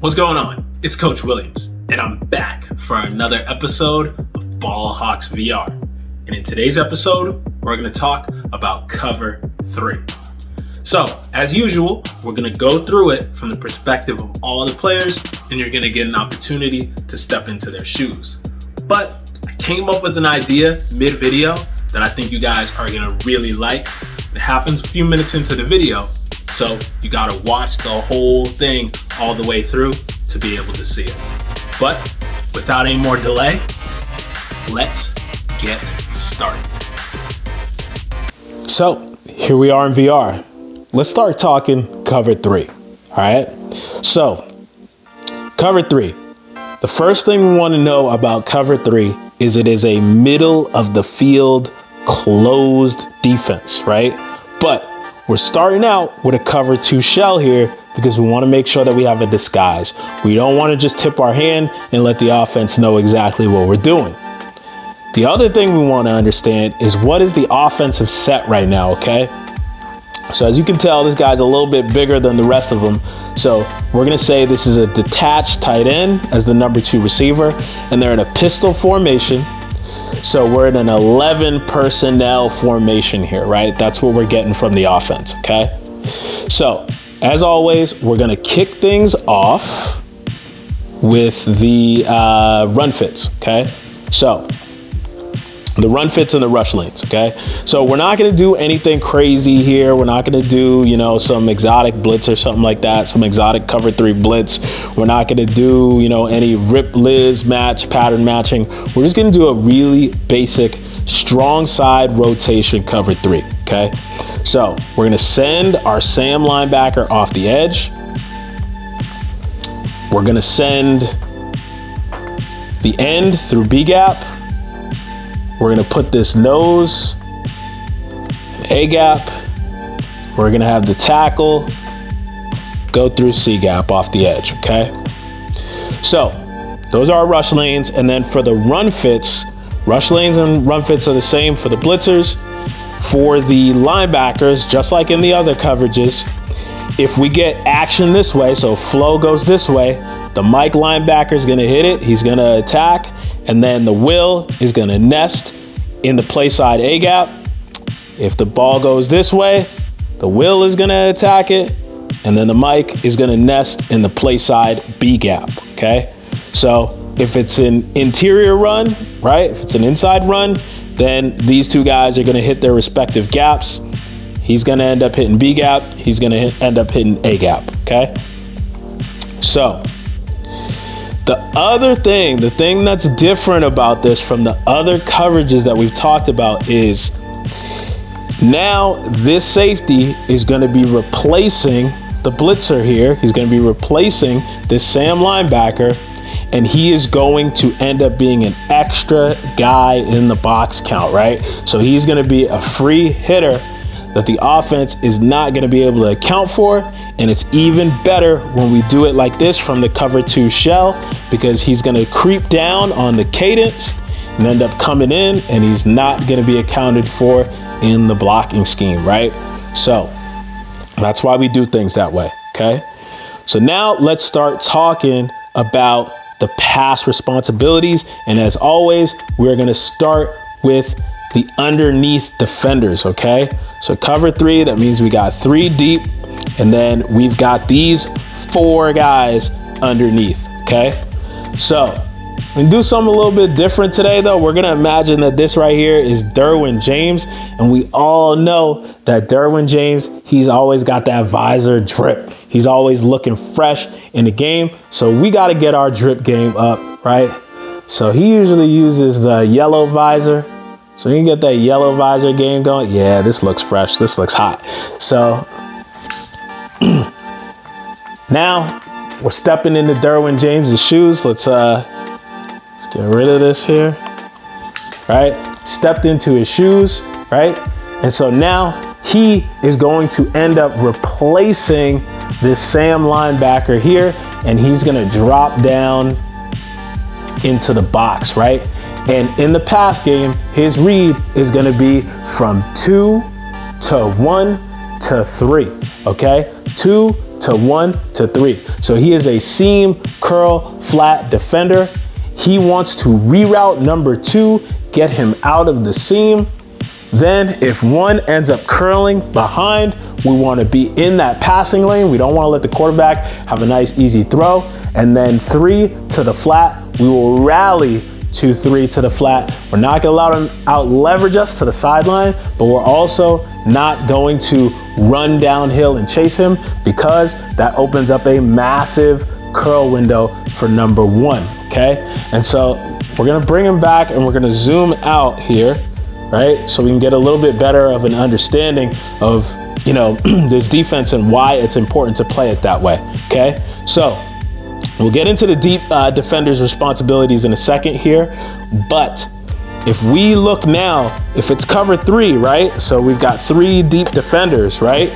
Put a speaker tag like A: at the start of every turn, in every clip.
A: What's going on? It's Coach Williams, and I'm back for another episode of Ballhawks VR. And in today's episode, we're going to talk about cover 3. So, as usual, we're going to go through it from the perspective of all the players, and you're going to get an opportunity to step into their shoes. But I came up with an idea mid-video that I think you guys are going to really like. It happens a few minutes into the video, so you got to watch the whole thing all the way through to be able to see it. But without any more delay, let's get started. So here we are in VR. Let's start talking cover 3. All right. So cover 3. The first thing we want to know about cover 3 is it is a middle of the field closed defense, right? But we're starting out with a cover 2 shell here because we want to make sure that we have a disguise. We don't want to just tip our hand and let the offense know exactly what we're doing. The other thing we want to understand is what is the offensive set right now, okay? So as you can tell, this guy's a little bit bigger than the rest of them. So we're going to say this is a detached tight end as the number 2 receiver, and they're in a pistol formation. So we're in an 11 personnel formation here, right? That's what we're getting from the offense, okay? So as always, we're going to kick things off with the run fits, okay? So the run fits and the rush lanes, okay? So we're not going to do anything crazy here. We're not going to do, some exotic blitz or something like that, some exotic cover 3 blitz. We're not going to do, any rip Liz match, pattern matching. We're just going to do a really basic strong side rotation cover 3, okay? So we're going to send our Sam linebacker off the edge. We're going to send the end through B gap. We're going to put this nose, A gap. We're going to have the tackle go through C gap off the edge, okay? So those are our rush lanes. And then for the run fits, rush lanes and run fits are the same for the blitzers. For the linebackers, just like in the other coverages, if we get action this way, so flow goes this way, the Mike linebacker is going to hit it. He's going to attack. And then the Will is going to nest in the play side A gap. If the ball goes this way, the Will is going to attack it. And then the Mike is going to nest in the play side B gap. Okay. So if it's an interior run, right? If it's an inside run, then these two guys are going to hit their respective gaps. He's going to end up hitting B gap. He's going to end up hitting A gap. Okay. So the other thing, the thing that's different about this from the other coverages that we've talked about is now this safety is going to be replacing the blitzer here. He's going to be replacing this Sam linebacker, and he is going to end up being an extra guy in the box count, right? So he's going to be a free hitter that the offense is not going to be able to account for. And it's even better when we do it like this from the cover 2 shell, because he's going to creep down on the cadence and end up coming in, and he's not going to be accounted for in the blocking scheme, right? So that's why we do things that way, okay? So now let's start talking about the pass responsibilities. And as always, we're going to start with the underneath defenders, okay? So cover 3, that means we got 3 deep. And then we've got these 4 guys underneath, okay? So we're gonna do something a little bit different today though. We're gonna imagine that this right here is Derwin James. And we all know that Derwin James, he's always got that visor drip. He's always looking fresh in the game. So we gotta get our drip game up, right? So he usually uses the yellow visor. So you can get that yellow visor game going. Yeah, this looks fresh, this looks hot. So now we're stepping into Derwin James's shoes. Let's get rid of this here, right? Stepped into his shoes, right? And so now he is going to end up replacing this Sam linebacker here, and he's going to drop down into the box, right? And in the pass game, his read is going to be from 2 to 1 to 3, okay? 2 to 1 to 3. So he is a seam, curl, flat defender. He wants to reroute number 2, get him out of the seam. Then if 1 ends up curling behind, we want to be in that passing lane. We don't want to let the quarterback have a nice easy throw. And then 3 to the flat, we will rally to 3 to the flat. We're not gonna allow him out leverage us to the sideline, but we're also not going to run downhill and chase him, because that opens up a massive curl window for number 1, okay? And so we're gonna bring him back and we're gonna zoom out here, right? So we can get a little bit better of an understanding of, you know, this defense and why it's important to play it that way, okay? So we'll get into the deep defender's responsibilities in a second here, but if we look now, if it's cover 3, right? So we've got 3 deep defenders, right?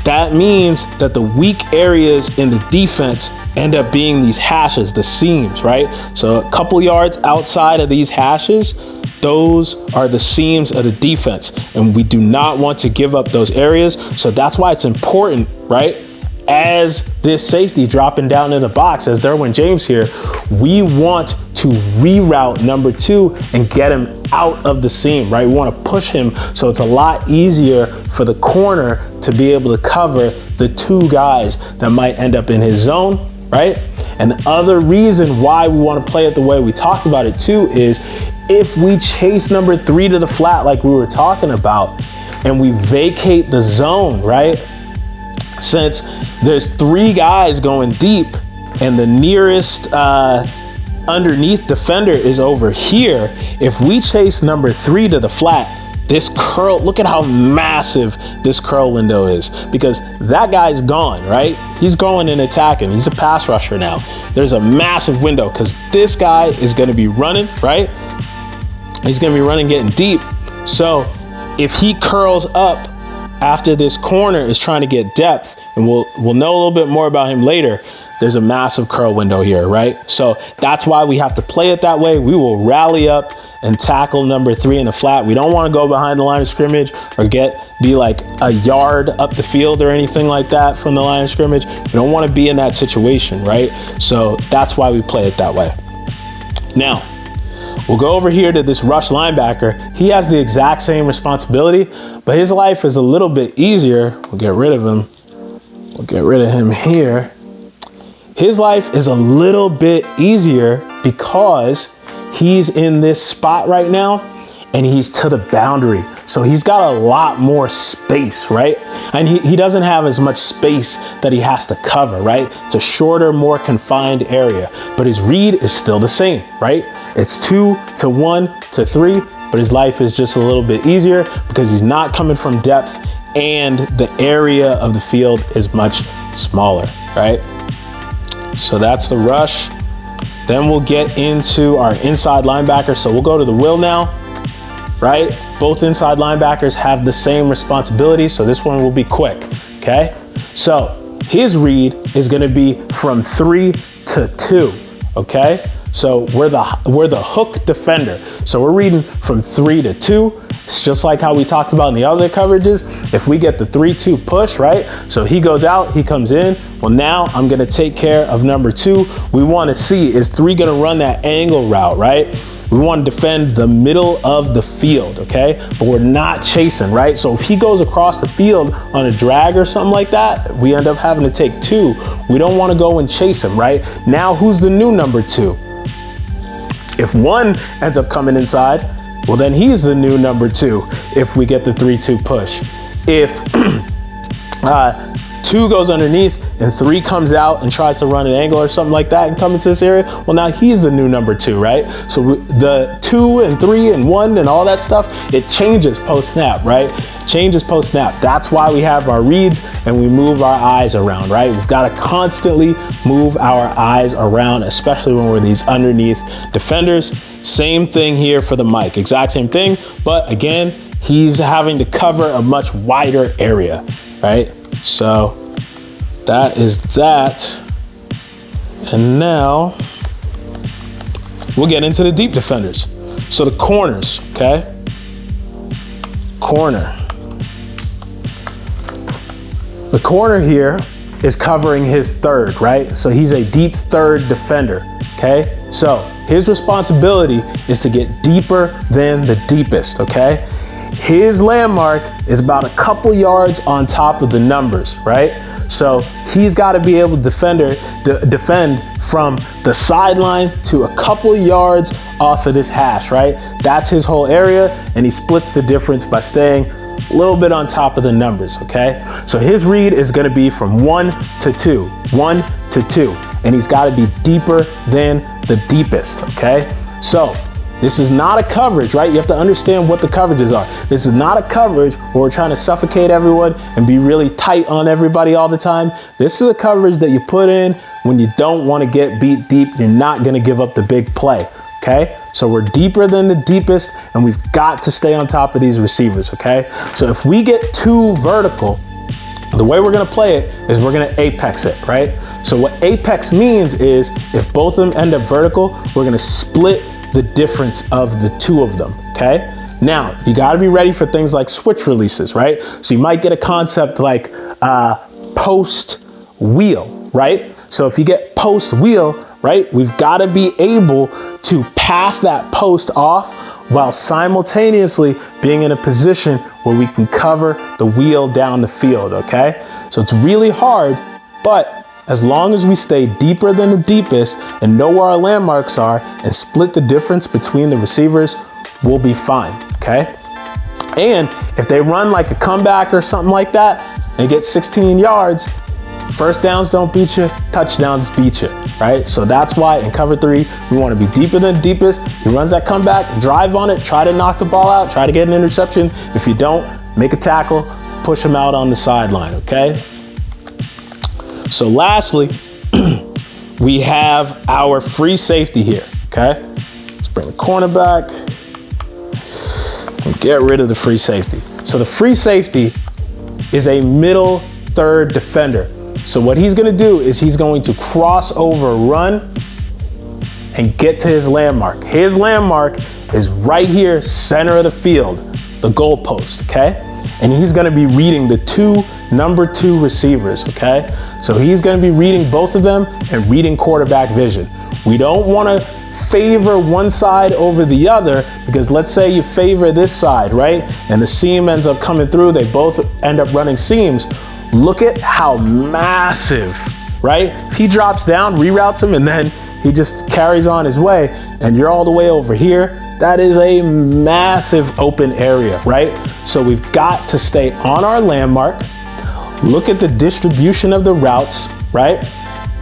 A: That means that the weak areas in the defense end up being these hashes, the seams, right? So a couple yards outside of these hashes, those are the seams of the defense, and we do not want to give up those areas. So that's why it's important, right? As this safety dropping down in the box, as Derwin James here, we want to reroute number 2 and get him out of the seam, right? We want to push him so it's a lot easier for the corner to be able to cover the 2 guys that might end up in his zone, right? And the other reason why we want to play it the way we talked about it too is if we chase number 3 to the flat like we were talking about and we vacate the zone, right? Since there's 3 guys going deep and the nearest underneath defender is over here, if we chase number 3 to the flat, this curl, look at how massive this curl window is, because that guy's gone, right? He's going and attacking. He's a pass rusher now. There's a massive window because this guy is going to be running, right? He's going to be running, getting deep. So if he curls up after this corner is trying to get depth, and we'll know a little bit more about him later, there's a massive curl window here, right? So that's why we have to play it that way. We will rally up and tackle number 3 in the flat. We don't want to go behind the line of scrimmage or be like a yard up the field or anything like that from the line of scrimmage. We don't want to be in that situation, right? So that's why we play it that way. Now, we'll go over here to this rush linebacker. He has the exact same responsibility, but his life is a little bit easier. We'll get rid of him. We'll get rid of him here. His life is a little bit easier because he's in this spot right now and he's to the boundary. So he's got a lot more space, right? And he doesn't have as much space that he has to cover, right? It's a shorter, more confined area, but his read is still the same, right? It's 2 to 1 to 3, but his life is just a little bit easier because he's not coming from depth and the area of the field is much smaller, right? So that's the rush. Then we'll get into our inside linebacker. So we'll go to the will now, right? Both inside linebackers have the same responsibility. So this one will be quick, okay? So his read is gonna be from 3 to 2, okay? So we're the hook defender. So we're reading from 3 to 2. It's just like how we talked about in the other coverages. If we get the 3-2 push, right? So he goes out, he comes in. Well, now I'm gonna take care of number 2. We wanna see, is 3 gonna run that angle route, right? We wanna defend the middle of the field, okay? But we're not chasing, right? So if he goes across the field on a drag or something like that, we end up having to take 2. We don't wanna go and chase him, right? Now who's the new number 2? If 1 ends up coming inside, well, then he's the new number 2 if we get the 3-2 push. If 2 goes underneath and 3 comes out and tries to run an angle or something like that and come into this area, well, now he's the new number 2, right? So the 2 and 3 and 1 and all that stuff, it changes post-snap, right? Changes post-snap. That's why we have our reads and we move our eyes around, right? We've got to constantly move our eyes around, especially when we're these underneath defenders. Same thing here for the mic, exact same thing, but again, he's having to cover a much wider area, right? So that is that. And now we'll get into the deep defenders. So the corners, okay? Corner. The corner here is covering his third, right? So he's a deep third defender, okay? So his responsibility is to get deeper than the deepest, okay? His landmark is about a couple yards on top of the numbers, right? So he's got to be able to defend from the sideline to a couple yards off of this hash, right? That's his whole area, and he splits the difference by staying a little bit on top of the numbers, okay? So his read is gonna be from 1 to 2, 1 to 2, and he's gotta be deeper than the deepest, okay? So this is not a coverage, right? You have to understand what the coverages are. This is not a coverage where we're trying to suffocate everyone and be really tight on everybody all the time. This is a coverage that you put in when you don't wanna get beat deep. You're not gonna give up the big play, okay? So we're deeper than the deepest, and we've got to stay on top of these receivers, okay? So if we get too vertical, the way we're gonna play it is we're gonna apex it, right? So what apex means is if both of them end up vertical, we're gonna split the difference of the two of them, okay? Now, you gotta be ready for things like switch releases, right? So you might get a concept like post wheel, right? So if you get post wheel, right, we've gotta be able to pass that post off while simultaneously being in a position where we can cover the wheel down the field, okay? So it's really hard, but as long as we stay deeper than the deepest and know where our landmarks are and split the difference between the receivers, we'll be fine, okay? And if they run like a comeback or something like that and get 16 yards, first downs don't beat you, touchdowns beat you, right? So that's why in cover 3, we want to be deeper than the deepest. He runs that comeback, drive on it, try to knock the ball out, try to get an interception. If you don't, make a tackle, push him out on the sideline, okay? So lastly, we have our free safety here, okay? Let's bring the cornerback and get rid of the free safety. So the free safety is a middle third defender. So what he's gonna do is he's going to cross over, run, and get to his landmark. His landmark is right here, center of the field, the goalpost, okay? And he's gonna be reading the number 2 receivers, okay? So he's gonna be reading both of them and reading quarterback vision. We don't wanna favor one side over the other, because let's say you favor this side, right? And the seam ends up coming through, they both end up running seams. Look at how massive, right? He drops down, reroutes him, and then he just carries on his way, and you're all the way over here. That is a massive open area, right? So we've got to stay on our landmark, look at the distribution of the routes, right?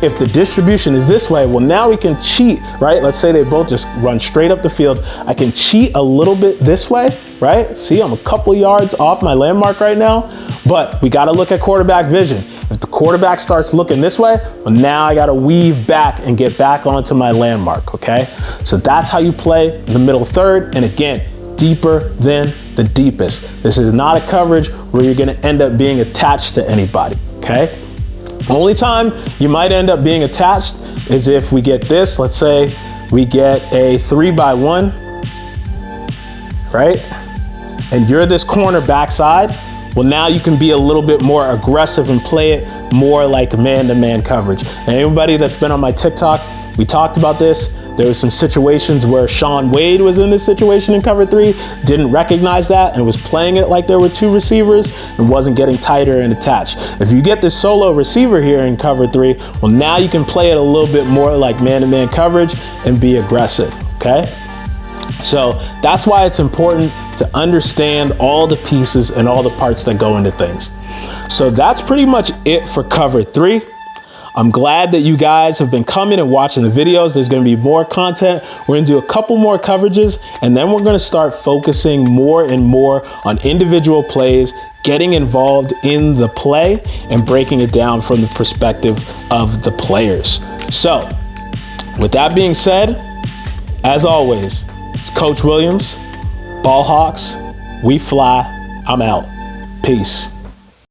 A: If the distribution is this way, well, now we can cheat, right? Let's say they both just run straight up the field. I can cheat a little bit this way, right? See, I'm a couple yards off my landmark right now, but we gotta look at quarterback vision. If the quarterback starts looking this way, well, now I gotta weave back and get back onto my landmark, okay? So that's how you play the middle third, and again, deeper than the deepest. This is not a coverage where you're gonna end up being attached to anybody, okay? Only time you might end up being attached is if we get this, let's say we get a 3-by-1, right? And you're this corner backside, well, now you can be a little bit more aggressive and play it more like man-to-man coverage. And anybody that's been on my TikTok, we talked about this. There was some situations where Sean Wade was in this situation in cover 3, didn't recognize that and was playing it like there were 2 receivers and wasn't getting tighter and attached. If you get this solo receiver here in cover 3, well, now you can play it a little bit more like man-to-man coverage and be aggressive, okay? So that's why it's important to understand all the pieces and all the parts that go into things. So that's pretty much it for cover 3. I'm glad that you guys have been coming and watching the videos. There's gonna be more content. We're gonna do a couple more coverages, and then we're gonna start focusing more and more on individual plays, getting involved in the play and breaking it down from the perspective of the players. So with that being said, as always, it's Coach Williams, Ballhawks, we fly, I'm out. Peace.